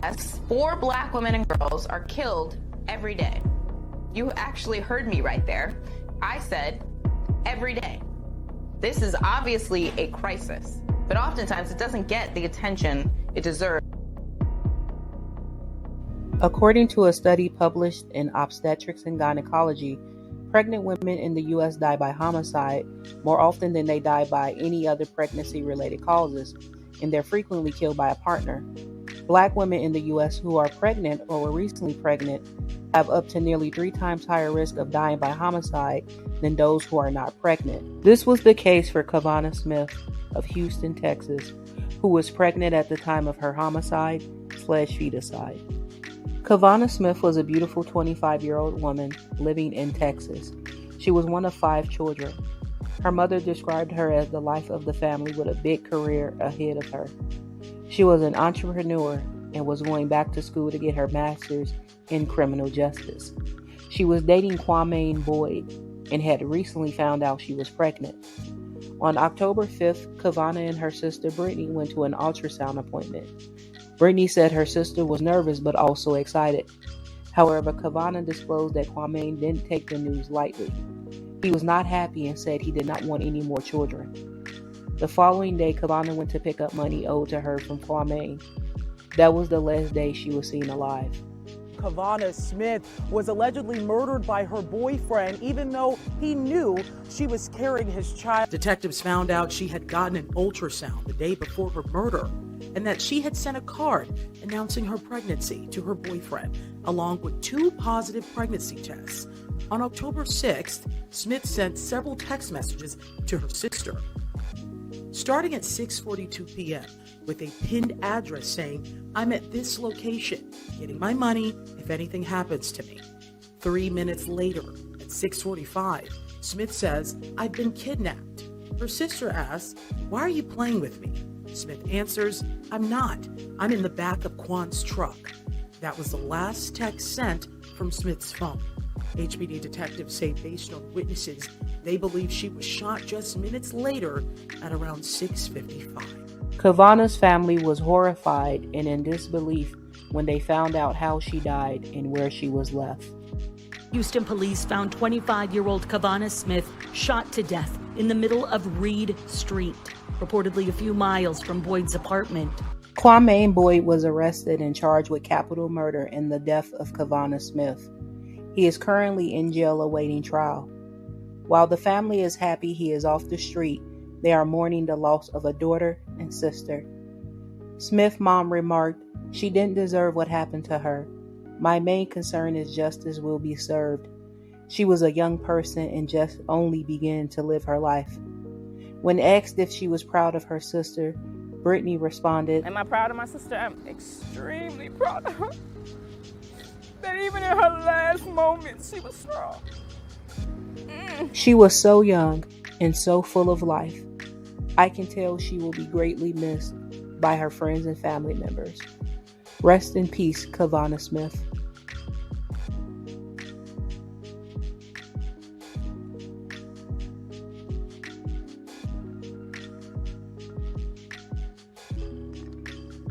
U.S., 4 black women and girls are killed every day. You actually heard me right there. I said every day. This is obviously a crisis, but oftentimes it doesn't get the attention it deserves. According to a study published in Obstetrics and Gynecology, pregnant women in the U.S. die by homicide more often than they die by any other pregnancy-related causes, and they're frequently killed by a partner. Black women in the U.S. who are pregnant or were recently pregnant have up to nearly 3 times higher risk of dying by homicide than those who are not pregnant. This was the case for Cavana Smith of Houston, Texas, who was pregnant at the time of her homicide/feticide. Kavana Smith was a beautiful 25-year-old woman living in Texas. She was one of 5 children. Her mother described her as the life of the family with a big career ahead of her. She was an entrepreneur and was going back to school to get her master's in criminal justice. She was dating Kwanmaine Boyd and had recently found out she was pregnant. On October 5th, Kavana and her sister Brittany went to an ultrasound appointment. Brittany said her sister was nervous but also excited. However, Kavana disclosed that Kwanmaine didn't take the news lightly. He was not happy and said he did not want any more children. The following day, Kavana went to pick up money owed to her from Kwanmaine. That was the last day she was seen alive. Cavanna Smith was allegedly murdered by her boyfriend, even though he knew she was carrying his child. Detectives found out she had gotten an ultrasound the day before her murder, and that she had sent a card announcing her pregnancy to her boyfriend, along with 2 positive pregnancy tests. On October 6th, Smith sent several text messages to her sister, starting at 6:42 p.m. with a pinned address saying, "I'm at this location, getting my money if anything happens to me." 3 minutes later, at 6:45, Smith says, "I've been kidnapped." Her sister asks, "Why are you playing with me?" Smith answers, "I'm not. I'm in the back of Kwan's truck." That was the last text sent from Smith's phone. HPD detectives say based on witnesses, they believe she was shot just minutes later at around 6:55. Kavana's family was horrified and in disbelief when they found out how she died and where she was left. Houston police found 25-year-old Cavanna Smith shot to death in the middle of Reed Street, reportedly a few miles from Boyd's apartment. Kwanmaine Boyd was arrested and charged with capital murder in the death of Cavanna Smith. He is currently in jail awaiting trial. While the family is happy he is off the street, they are mourning the loss of a daughter and sister. Smith's mom remarked, "She didn't deserve what happened to her. My main concern is justice will be served. She was a young person and just only began to live her life." When asked if she was proud of her sister, Brittany responded, "Am I proud of my sister? I'm extremely proud of her. That even in her last moments, she was strong." "She was so young and so full of life. I can tell she will be greatly missed by her friends and family members. Rest in peace, Kavana Smith."